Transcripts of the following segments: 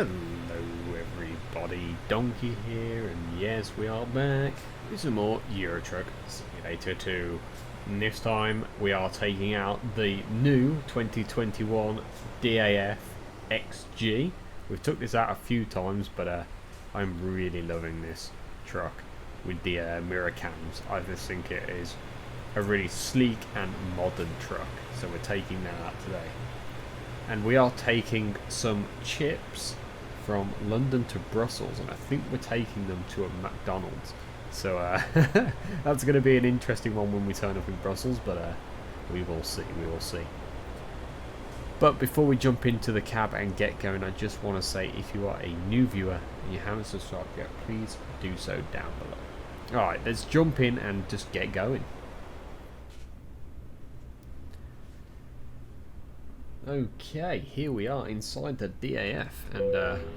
Hello everybody, Donkey here, and yes, we are back with some more Euro Truck Simulator 2. And this time we are taking out the new 2021 DAF XG. We've took this out a few times, but I'm really loving this truck with the mirror cams. I just think it is a really sleek and modern truck, so we're taking that out today. And we are taking some chips from London to Brussels, and I think we're taking them to a Mcdonalds. So that's going to be an interesting one when we turn up in Brussels, but we will see, we will see. But before we jump into the cab and get going, I just want to say, if you are a new viewer and you haven't subscribed yet, please do so down below. Alright, let's jump in and just get going. Okay, here we are inside the DAF, and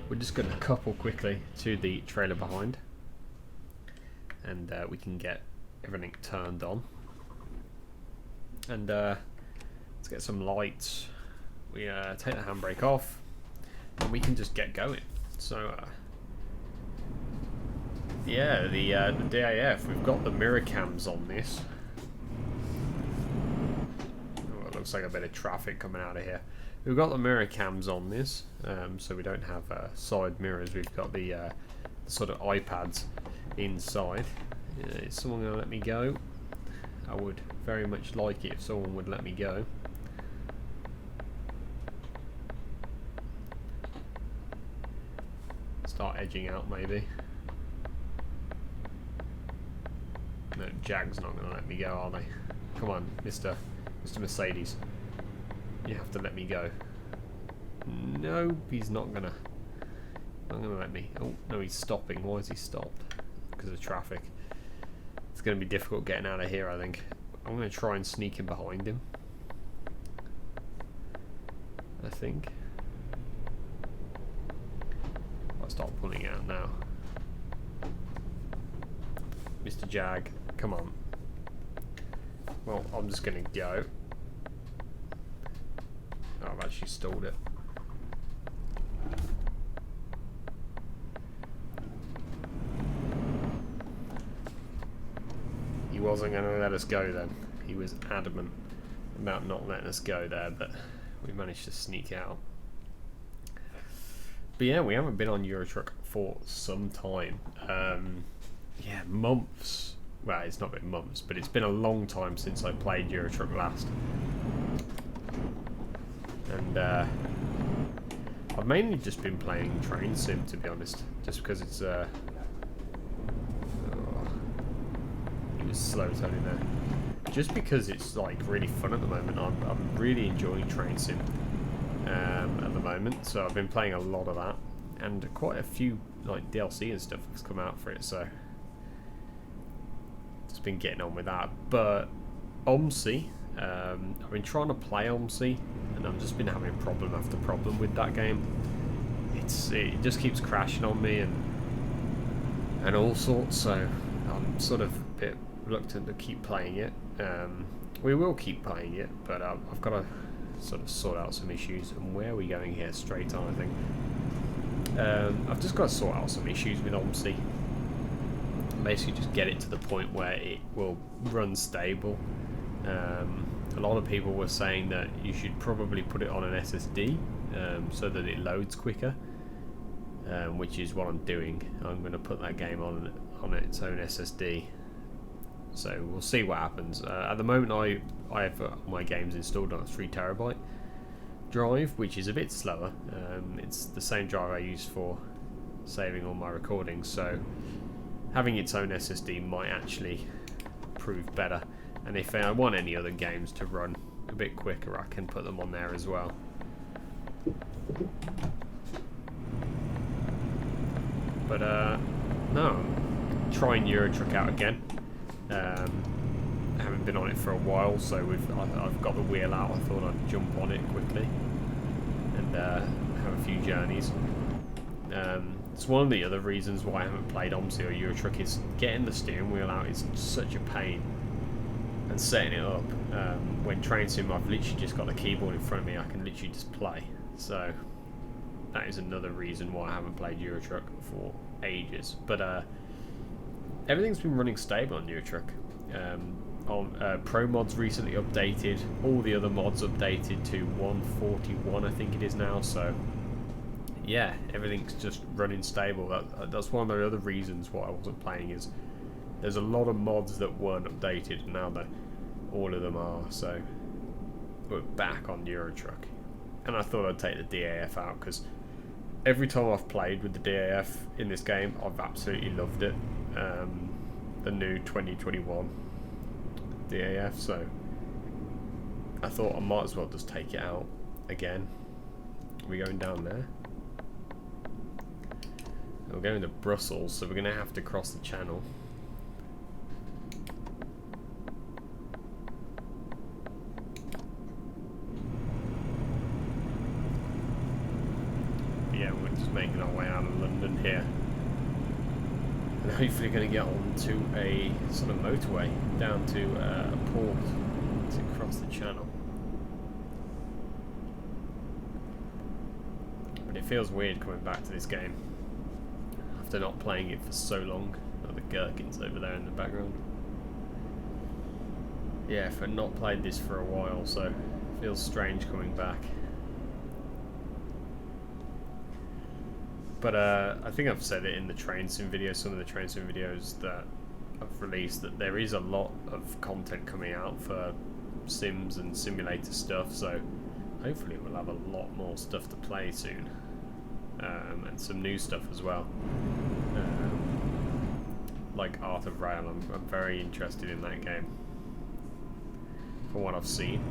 we're just going to couple quickly to the trailer behind, and we can get everything turned on. And let's get some lights. We take the handbrake off, and we can just get going. So yeah, the DAF, we've got the mirror cams on this. Looks like a bit of traffic coming out of here. We've got the mirror cams on this, so we don't have side mirrors. We've got the sort of iPads inside. Is someone going to let me go? I would very much like it if someone would let me go. Start edging out maybe. No, Jag's not going to let me go, are they? Come on, Mr. Mercedes, you have to let me go. No, he's not gonna let me. Oh no, he's stopping. Why is he stopped? Because of traffic. It's gonna be difficult getting out of here, I think. I'm gonna try and sneak in behind him, I think. I'll start pulling out now. Mr. Jag, come on. Well, I'm just going to go. Oh, I've actually stalled it. He wasn't going to let us go then. He was adamant about not letting us go there, but we managed to sneak out. But yeah, we haven't been on Euro Truck for some time. Yeah, months. Well, it's not been months, but it's been a long time since I played Euro Truck last. And I've mainly just been playing Train Sim, to be honest, just because it's oh, he was slow turning there. Just because it's like really fun at the moment. I'm really enjoying Train Sim at the moment, so I've been playing a lot of that, and quite a few like DLC and stuff has come out for it, so just been getting on with that. But OMSI, I've been trying to play OMSI, and I've just been having problem after problem with that game. It just keeps crashing on me and all sorts, so I'm sort of a bit reluctant to keep playing it. We will keep playing it, but I've got to sort of sort out some issues. And where are we going here? Straight on, I think. I've just got to sort out some issues with OMSI. Basically just get it to the point where it will run stable. A lot of people were saying that you should probably put it on an SSD so that it loads quicker, which is what I'm doing. I'm going to put that game on its own SSD, so we'll see what happens. At the moment I have my games installed on a 3TB drive, which is a bit slower. It's the same drive I use for saving all my recordings, so having its own SSD might actually prove better. And if I want any other games to run a bit quicker, I can put them on there as well. But no, I'm trying Euro Truck out again. I haven't been on it for a while, so I've got the wheel out. I thought I'd jump on it quickly and have a few journeys. It's one of the other reasons why I haven't played OMSI or Euro Truck, is getting the steering wheel out is such a pain, and setting it up. When Train Sim, I've literally just got the keyboard in front of me, I can literally just play. So that is another reason why I haven't played Euro Truck for ages. But everything's been running stable on Euro Truck. Pro mods recently updated, all the other mods updated to 1.41 I think it is now, so yeah, everything's just running stable. That's one of the other reasons why I wasn't playing, is there's a lot of mods that weren't updated, and now that all of them are, so we're back on Euro Truck. And I thought I'd take the DAF out, because every time I've played with the DAF in this game, I've absolutely loved it. The new 2021 DAF, so I thought I might as well just take it out again. Are we going down there? We're going to Brussels, so we're going to have to cross the channel. But yeah, we're just making our way out of London here. And hopefully going to get onto a sort of motorway down to a port to cross the channel. But it feels weird coming back to this game after not playing it for so long. Oh, the gherkins over there in the background. Yeah, I've not played this for a while, so it feels strange coming back. But I think I've said it in the train sim videos, some of the train sim videos that I've released, that there is a lot of content coming out for Sims and simulator stuff, so hopefully we'll have a lot more stuff to play soon. And some new stuff as well. Like Art of Rail, I'm very interested in that game, from what I've seen.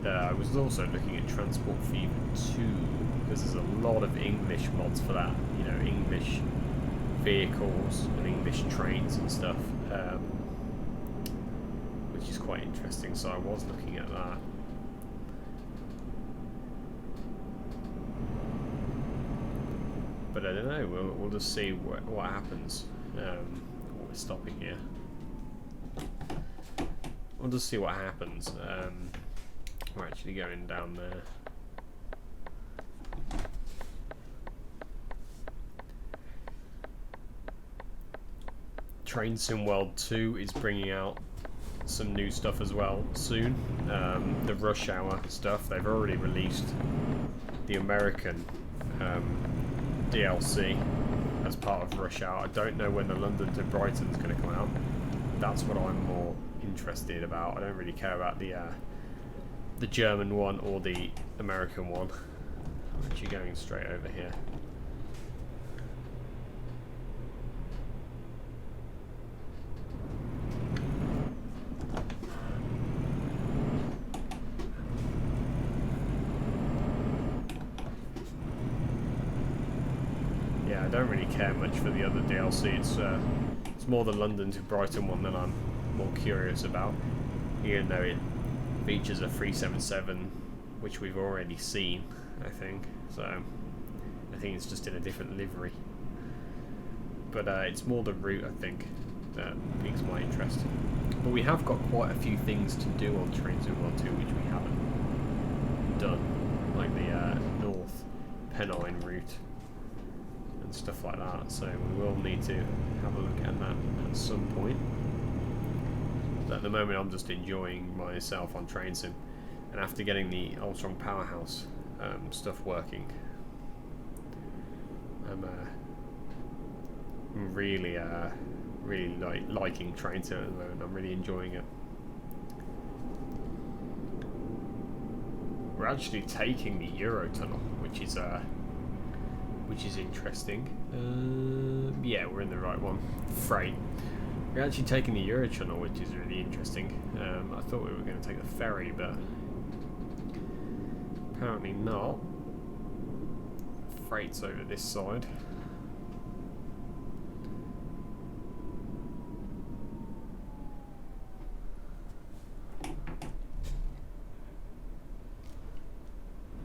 I was also looking at Transport Fever 2, because there's a lot of English mods for that, you know, English vehicles and English trains and stuff, which is quite interesting, so I was looking at that. But I don't know, we'll just see what happens. We're stopping here. We'll just see what happens. We're actually going down there. Train Sim World 2 is bringing out some new stuff as well soon. The Rush Hour stuff, they've already released the American DLC as part of Rush Hour. I don't know when the London to Brighton is going to come out. That's what I'm more interested about. I don't really care about the German one or the American one. I'm actually going straight over here. Yeah, I don't really care much for the other DLC. It's more the London to Brighton one that I'm more curious about, even though it features a 377, which we've already seen, I think. So I think it's just in a different livery. But it's more the route, I think, that piques my interest. But we have got quite a few things to do on Train Sim World 2 which we haven't done, like the North Pennine route and stuff like that. So we will need to have a look at that at some point. At the moment I'm just enjoying myself on Train Sim, and after getting the Ultron Powerhouse stuff working, I'm really liking Train Sim at the moment. I'm really enjoying it. We're actually taking the Eurotunnel, which is interesting. Yeah, we're in the right one. Freight. We're actually taking the Eurotunnel, which is really interesting. I thought we were going to take the ferry, but apparently not. Freight's over this side.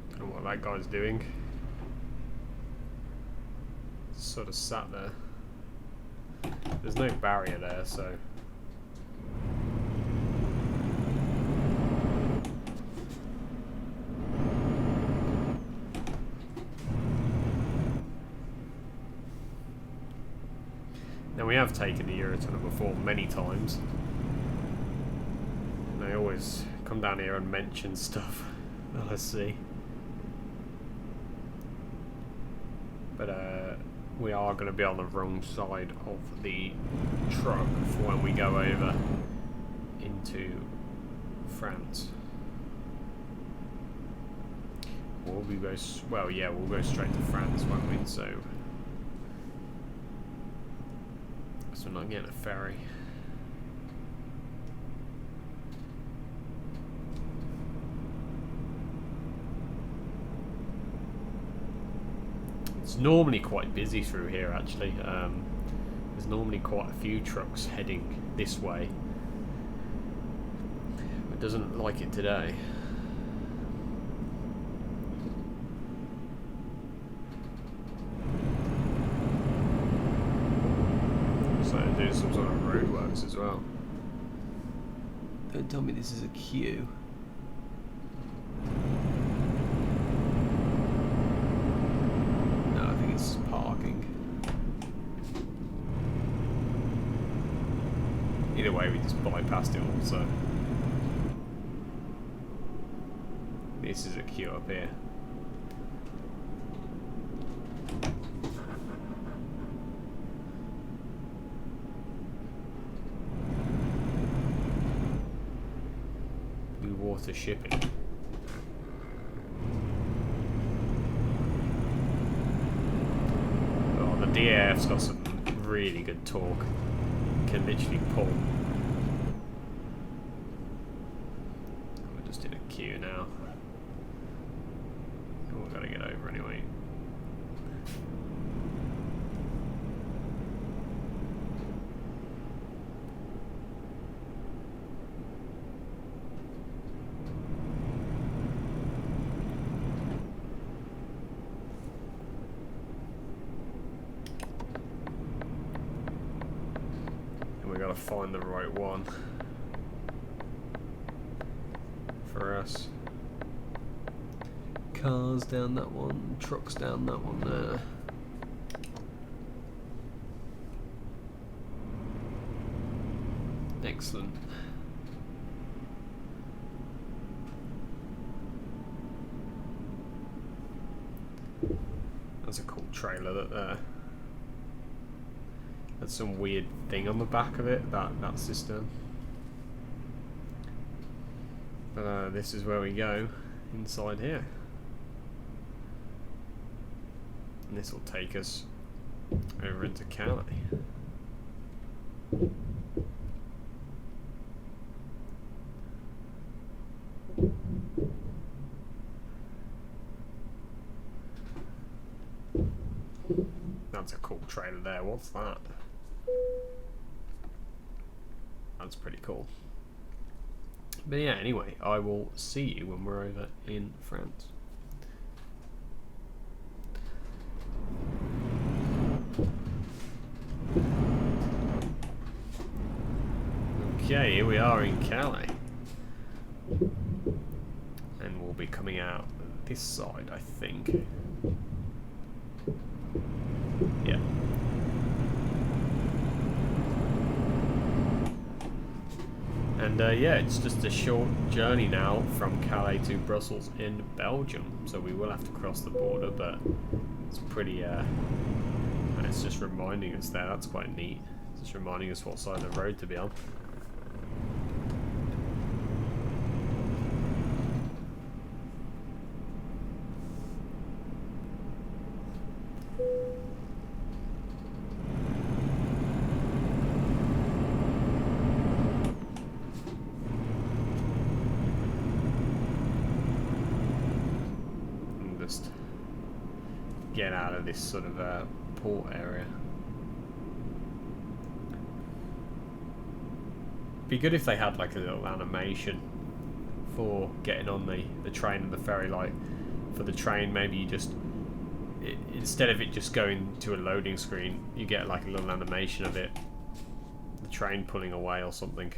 Don't know what that guy's doing. Sort of sat there. There's no barrier there, so Now we have taken the Eurotunnel before many times. And they always come down here and mention stuff that I see. But we are going to be on the wrong side of the truck for when we go over into France. Or we go, well, yeah, we'll go straight to France, won't we? So we're not getting a ferry. It's normally quite busy through here, actually. There's normally quite a few trucks heading this way. It doesn't like it today. So do some sort of roadworks as well. Don't tell me this is a queue. Parking. Either way, we just bypassed it all, so this is a queue up here. Blue water shipping. The DAF's got some really good torque. Can literally pull. We're just in a queue now. We've got to get over anyway. Gotta find the right one for us. Cars down that one, trucks down that one there. Excellent. That's a cool trailer that There's some weird thing on the back of it, that cistern. But this is where we go, inside here. And this will take us over into Calais. That's a cool trailer there, what's that? That's pretty cool. But yeah, anyway, I will see you when we're over in France. Okay, here we are in Calais. And we'll be coming out this side, I think. Yeah. And yeah, it's just a short journey now from Calais to Brussels in Belgium. So we will have to cross the border, but it's pretty, it's just reminding us there. That's quite neat. It's just reminding us what side of the road to be on. Get out of this sort of port area. Be good if they had like a little animation for getting on the train and the ferry. Like for the train, maybe you just instead of it just going to a loading screen, you get like a little animation of it, the train pulling away or something.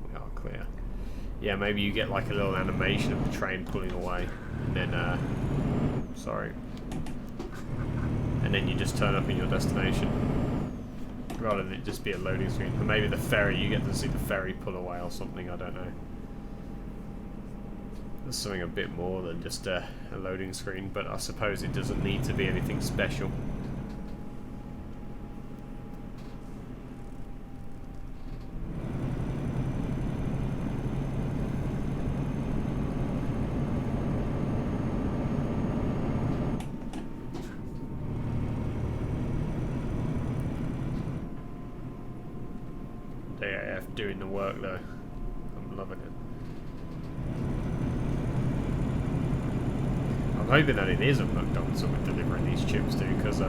We are clear. Yeah, maybe you get like a little animation of the train pulling away. And then, and then you just turn up in your destination, rather than it just be a loading screen. Or maybe the ferry, you get to see the ferry pull away or something, I don't know. There's something a bit more than just a loading screen, but I suppose it doesn't need to be anything special. DAF doing the work though. I'm loving it. I'm hoping that it is a McDonald's that we're delivering these chips to, because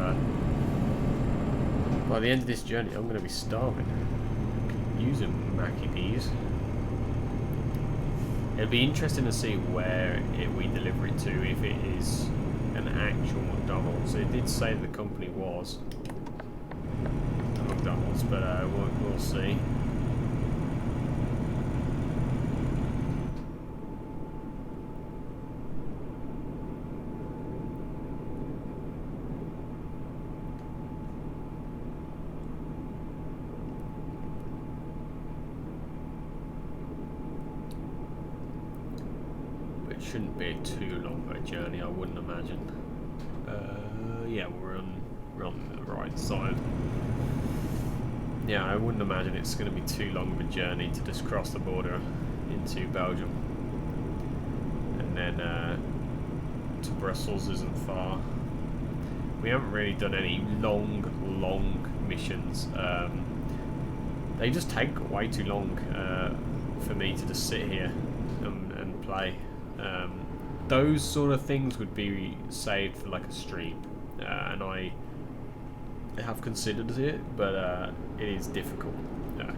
by the end of this journey I'm going to be starving. Using Mackie D's. It'll be interesting to see where we deliver it to, if it is an actual McDonald's. It did say the company was a McDonald's, but we'll see. Shouldn't be too long of a journey, I wouldn't imagine. Yeah, we're on the right side. Yeah, I wouldn't imagine it's going to be too long of a journey to just cross the border into Belgium. And then to Brussels isn't far. We haven't really done any long missions. They just take way too long for me to just sit here and play. Those sort of things would be saved for like a stream, and I have considered it, but it is difficult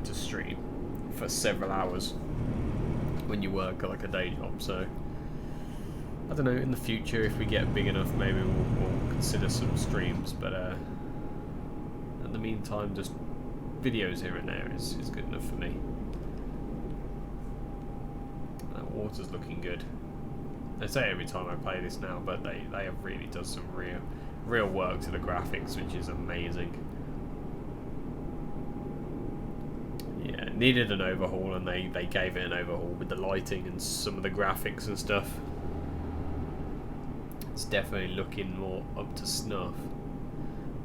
to stream for several hours when you work like a day job. So I don't know, in the future if we get big enough, maybe we'll consider some streams, but in the meantime just videos here and there is good enough for me. That water's looking good. I say every time I play this now, but they have really done some real work to the graphics, which is amazing. Yeah, it needed an overhaul, and they gave it an overhaul with the lighting and some of the graphics and stuff. It's definitely looking more up to snuff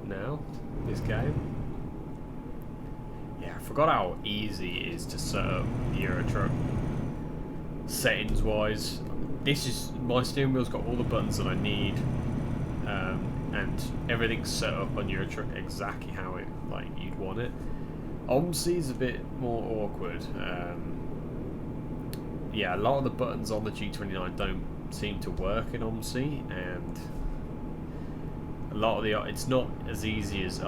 now, this game. Yeah, I forgot how easy it is to set up the Euro Truck settings wise. This is, my steering wheel's got all the buttons that I need, and everything's set up on Euro Truck exactly how it you'd want it. OMSI's a bit more awkward. Yeah, a lot of the buttons on the G29 don't seem to work in OMSI, and a lot of it's not as easy as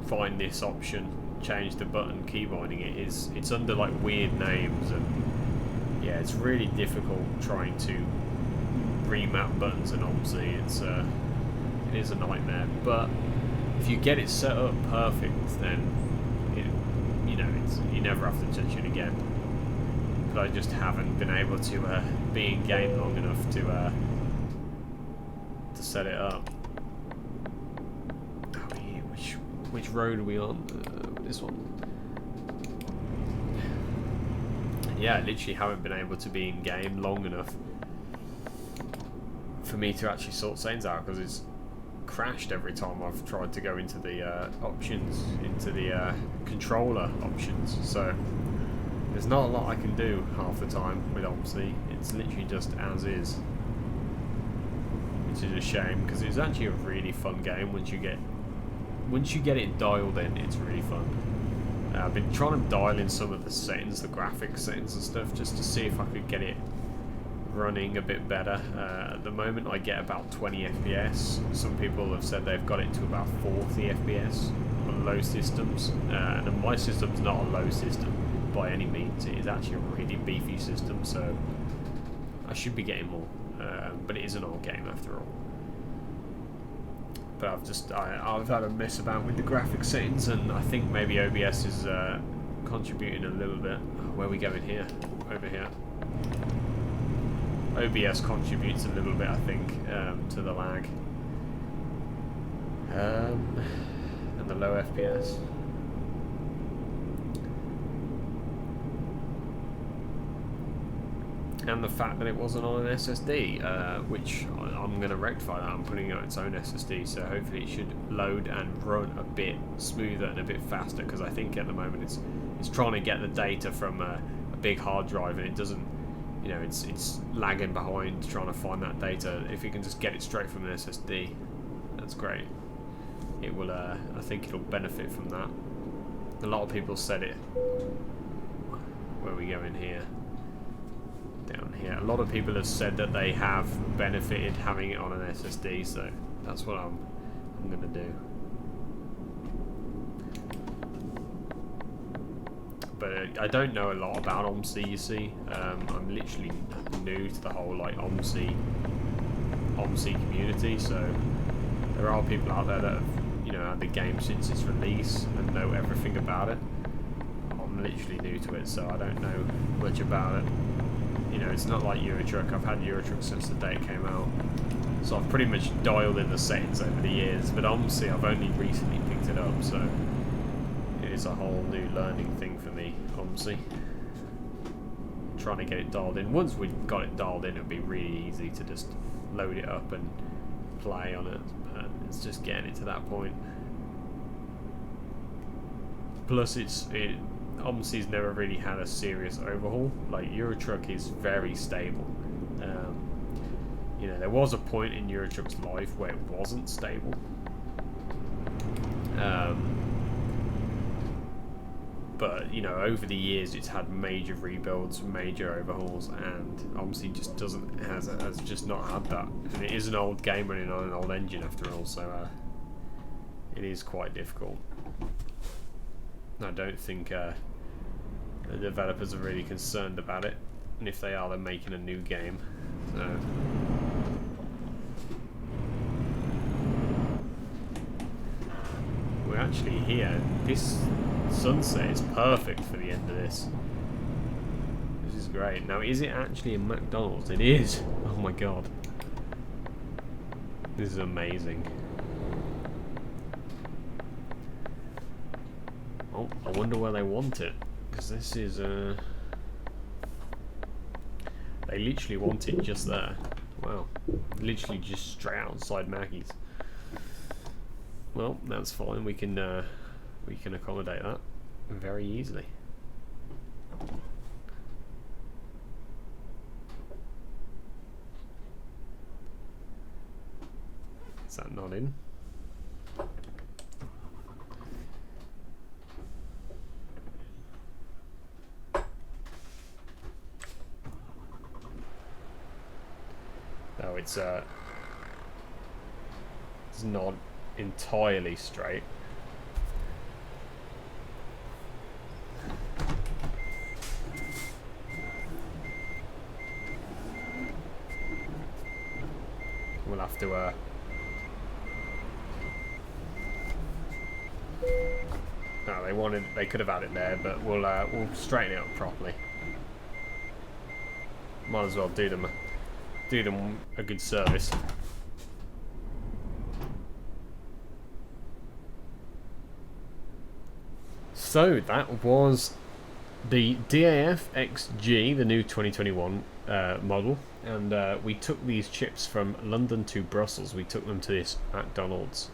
find this option, change the button, key binding it. It's under like weird names, and yeah, it's really difficult trying to remap buttons in OMSI. It is a nightmare, but if you get it set up perfect, then you never have to touch it again. But I just haven't been able to be in game long enough to set it up. Which road are we on? This one. Yeah, I literally haven't been able to be in game long enough for me to actually sort settings out, because it's crashed every time I've tried to go into the options, into the controller options. So there's not a lot I can do half the time with OMSI. It's literally just as is, which is a shame, because it's actually a really fun game once you get it dialed in. It's really fun. I've been trying to dial in some of the settings, the graphics settings and stuff, just to see if I could get it running a bit better. At the moment I get about 20 FPS. Some people have said they've got it to about 40 FPS on low systems, and my system's not a low system by any means. It is actually a really beefy system, so I should be getting more, but it is an old game after all. But I've had a mess about with the graphics settings, and I think maybe OBS is contributing a little bit. Where are we going here? Over here. OBS contributes a little bit, I think, to the lag. And the low FPS. And the fact that it wasn't on an SSD, which I'm going to rectify that. I'm putting on its own SSD, so hopefully it should load and run a bit smoother and a bit faster, because I think at the moment it's trying to get the data from a big hard drive, and it doesn't, you know, it's lagging behind trying to find that data. If you can just get it straight from an SSD, that's great. It will, I think it'll benefit from that. A lot of people said it. Where we go in here? Down here. A lot of people have said that they have benefited having it on an SSD, so that's what I'm gonna do. But I don't know a lot about OMSI, you see. I'm literally new to the whole like OMSI community, so there are people out there that have, you know, had the game since its release and know everything about it. I'm literally new to it, so I don't know much about it. You know, it's not like Eurotruck. I've had Eurotruck since the day it came out, so I've pretty much dialed in the settings over the years. But obviously, I've only recently picked it up, so it is a whole new learning thing for me. Obviously, trying to get it dialed in. Once we've got it dialed in, it'll be really easy to just load it up and play on it. But it's just getting it to that point. Plus, Omsi's never really had a serious overhaul. Like Eurotruck is very stable. You know, there was a point in Eurotruck's life where it wasn't stable. But you know, over the years, it's had major rebuilds, major overhauls, and Omsi just has just not had that. And it is an old game running on an old engine after all, so it is quite difficult. I don't think the developers are really concerned about it, and if they are, they're making a new game. So we're actually here. This sunset is perfect for the end of this. This is great. Now, is it actually a McDonald's? It is. Oh my god, this is amazing. Oh, I wonder where they want it, because this is they literally want it just there. Wow, literally just straight outside Mackey's. Well, that's fine. We can accommodate that very easily. Is that not in? No, it's not entirely straight. We'll have to no, they could have had it there, but we'll straighten it up properly. Might as well do them a good service. So that was the DAF XG, the new 2021 model, and we took these chips from London to Brussels. We took them to this McDonald's,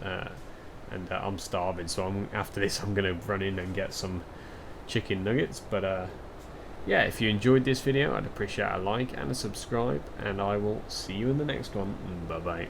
and I'm starving, so after this I'm going to run in and get some chicken nuggets. But yeah, if you enjoyed this video, I'd appreciate a like and a subscribe, and I will see you in the next one. Bye bye.